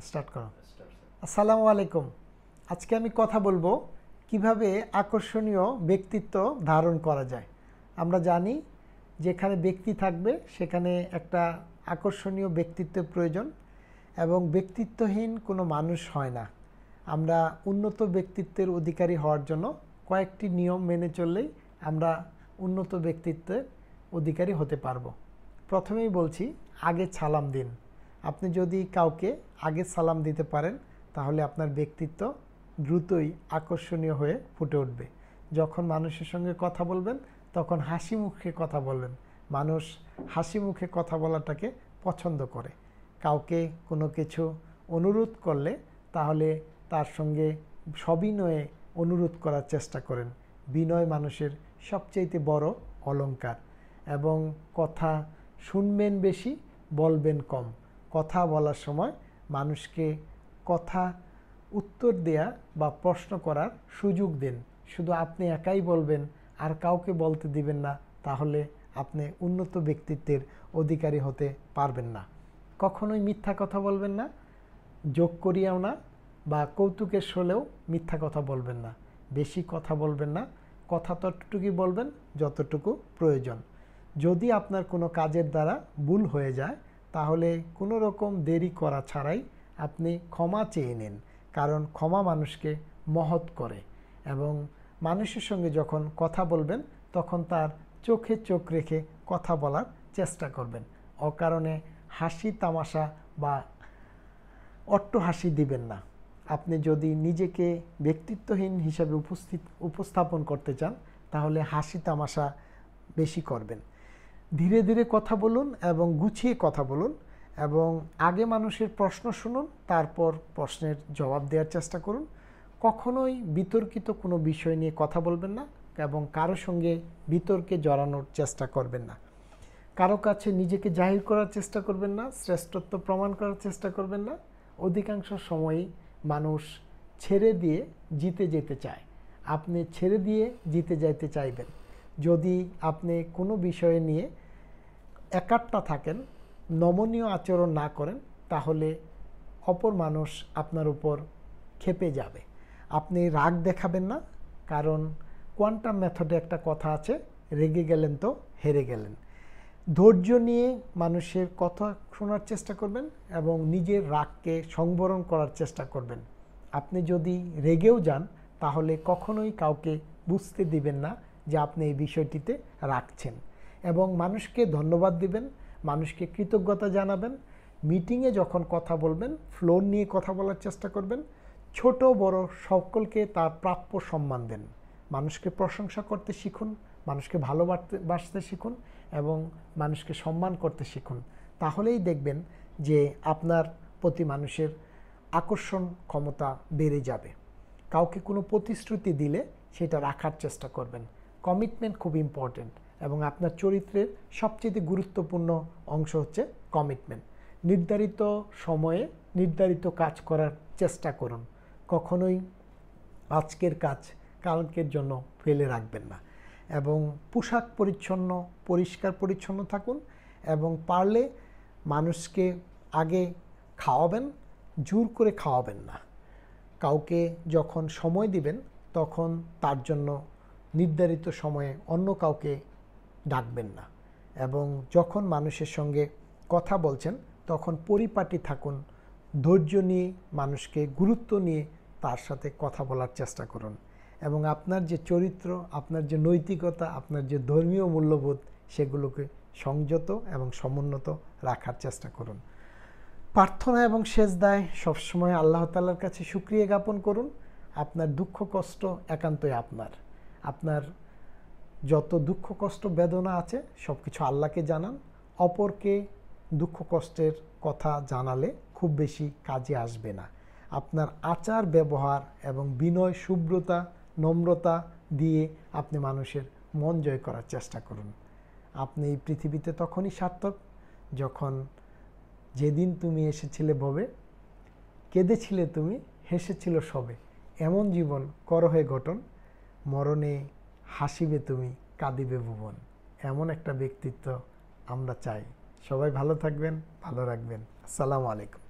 Start করো। আসসালামু আলাইকুম। আজকে আমি কথা বলবো কিভাবে আকর্ষণীয় ব্যক্তিত্ব ধারণ করা যায়। আমরা জানি যেখানে ব্যক্তি থাকবে সেখানে একটা আকর্ষণীয় ব্যক্তিত্বের প্রয়োজন, এবং ব্যক্তিত্বহীন কোনো মানুষ হয় না। আমরা উন্নত ব্যক্তিত্বের অধিকারী হওয়ার জন্য কয়েকটি নিয়ম মেনে চললেই আমরা উন্নত ব্যক্তিত্বের অধিকারী হতে পারবো। প্রথমেই বলছি, আগে সালাম দিন। আপনি যদি কাউকে আগে সালাম দিতে পারেন তাহলে আপনার ব্যক্তিত্ব দ্রুতই আকর্ষণীয় হয়ে ফুটে উঠবে। যখন মানুষের সঙ্গে কথা বলবেন তখন হাসি মুখে কথা বলবেন। মানুষ হাসি মুখে কথা বলাটাকে পছন্দ করে। কাউকে কোনো কিছু অনুরোধ করলে তাহলে তার সঙ্গে সবিনয়ে অনুরোধ করার চেষ্টা করেন। বিনয় মানুষের সবচেয়ে বড় অলংকার। এবং কথা শুনবেন বেশি, বলবেন কম। কথা বলার সময় মানুষকে কথা উত্তর দেয়া বা প্রশ্ন করার সুযোগ দিন। শুধু আপনি একাই বলবেন আর কাউকে বলতে দিবেন না, তাহলে আপনি উন্নত ব্যক্তিত্বের অধিকারী হতে পারবেন না। কখনোই মিথ্যা কথা বলবেন না, যোগ করিয়াও না, বা কৌতুকের ছলেও মিথ্যা কথা বলবেন না। বেশি কথা বলবেন না, কথা ততটুকুই বলবেন যতটুকু প্রয়োজন। যদি আপনার কোনো কাজের দ্বারা ভুল হয়ে যায় তাহলে কোনো রকম দেরি করা ছাড়াই আপনি ক্ষমা চেয়ে নিন, কারণ ক্ষমা মানুষকে মহৎ করে। এবং মানুষের সঙ্গে যখন কথা বলবেন তখন তার চোখে চোখ রেখে কথা বলার চেষ্টা করবেন। অকারণে হাসি তামাশা বা অট্টহাসি দিবেন না। আপনি যদি নিজেকে ব্যক্তিত্বহীন হিসাবে উপস্থাপন করতে চান তাহলে হাসি তামাশা বেশি করবেন। ধীরে ধীরে কথা বলুন এবং গুছিয়ে কথা বলুন, এবং আগে মানুষের প্রশ্ন শুনুন, তারপর প্রশ্নের জবাব দেওয়ার চেষ্টা করুন। কখনোই বিতর্কিত কোনো বিষয় নিয়ে কথা বলবেন না এবং কারো সঙ্গে বিতর্কে জড়ানোর চেষ্টা করবেন না। কারো কাছে নিজেকে জাহির করার চেষ্টা করবেন না, শ্রেষ্ঠত্ব প্রমাণ করার চেষ্টা করবেন না। অধিকাংশ সময়ই মানুষ ছেড়ে দিয়ে জিতে যেতে চায়। আপনি ছেড়ে দিয়ে জিতে যাইতে চাইবেন। যদি আপনি কোনো বিষয়ে নিয়ে একাট্টা থাকেন, নমনীয় আচরণ না করেন, তাহলে অপর মানুষ আপনার উপর ক্ষেপে যাবে। আপনি রাগ দেখাবেন না, কারণ কোয়ান্টাম মেথডে একটা কথা আছে, রেগে গেলেন তো হেরে গেলেন। ধৈর্য নিয়ে মানুষের কথা শোনার চেষ্টা করবেন এবং নিজের রাগকে সংবরণ করার চেষ্টা করবেন। আপনি যদি রেগেও যান তাহলে কখনোই কাউকে বুঝতে দিবেন না যে আপনি এই বিষয়টিতে রাগছেন, এবং মানুষকে ধন্যবাদ দিবেন, মানুষকে কৃতজ্ঞতা জানাবেন। মিটিংয়ে যখন কথা বলবেন ফ্লোর নিয়ে কথা বলার চেষ্টা করবেন। ছোট বড় সকলকে তার প্রাপ্য সম্মান দেন। মানুষকে প্রশংসা করতে শিখুন, মানুষকে ভালোবাসতে শিখুন এবং মানুষকে সম্মান করতে শিখুন। তাহলেই দেখবেন যে আপনার প্রতি মানুষের আকর্ষণ ক্ষমতা বেড়ে যাবে। কাউকে কোনো প্রতিশ্রুতি দিলে সেটা রাখার চেষ্টা করবেন। কমিটমেন্ট খুব ইম্পর্টেন্ট, এবং আপনার চরিত্রের সবচেয়ে গুরুত্বপূর্ণ অংশ হচ্ছে কমিটমেন্ট। নির্ধারিত সময়ে নির্ধারিত কাজ করার চেষ্টা করুন। কখনোই আজকের কাজ কালকের জন্য ফেলে রাখবেন না। এবং পোশাক পরিষ্কার পরিচ্ছন্ন থাকুন, এবং পারলে মানুষকে আগে খাওয়াবেন, জোর করে খাওয়াবেন না। কাউকে যখন সময় দিবেন তখন তার জন্য নির্ধারিত সময়ে অন্য কাউকে ডাকবেন না। এবং যখন মানুষের সঙ্গে কথা বলছেন তখন পরিপাটি থাকুন, ধৈর্য নিয়ে মানুষকে গুরুত্ব নিয়ে তার সাথে কথা বলার চেষ্টা করুন। এবং আপনার যে চরিত্র, আপনার যে নৈতিকতা, আপনার যে ধর্মীয় মূল্যবোধ, সেগুলোকে সংযত এবং সমুন্নত রাখার চেষ্টা করুন। প্রার্থনা এবং সেজদায় সবসময় আল্লাহ তাআলার কাছে শুকরিয়া জ্ঞাপন করুন। আপনার দুঃখ কষ্ট একান্তই আপনার যত দুঃখ কষ্ট বেদনা আছে সব কিছু আল্লাহকে জানান। অপরকে দুঃখ কষ্টের কথা জানালে খুব বেশি কাজে আসবে না। আপনার আচার ব্যবহার এবং বিনয় শুভ্রতা নম্রতা দিয়ে আপনি মানুষের মন জয় করার চেষ্টা করুন। আপনি এই পৃথিবীতে তখনই সার্থক যখন যেদিন তুমি এসেছিলে ভবে, কেঁদেছিলে তুমি, হেসেছিল সবে। এমন জীবন করহে গঠন, মরণে হাসিবে তুমি, কাঁদিবে ভুবন। এমন একটা ব্যক্তিত্ব আমরা চাই। সবাই ভালো থাকবেন, ভালো রাখবেন। আসসালামু আলাইকুম।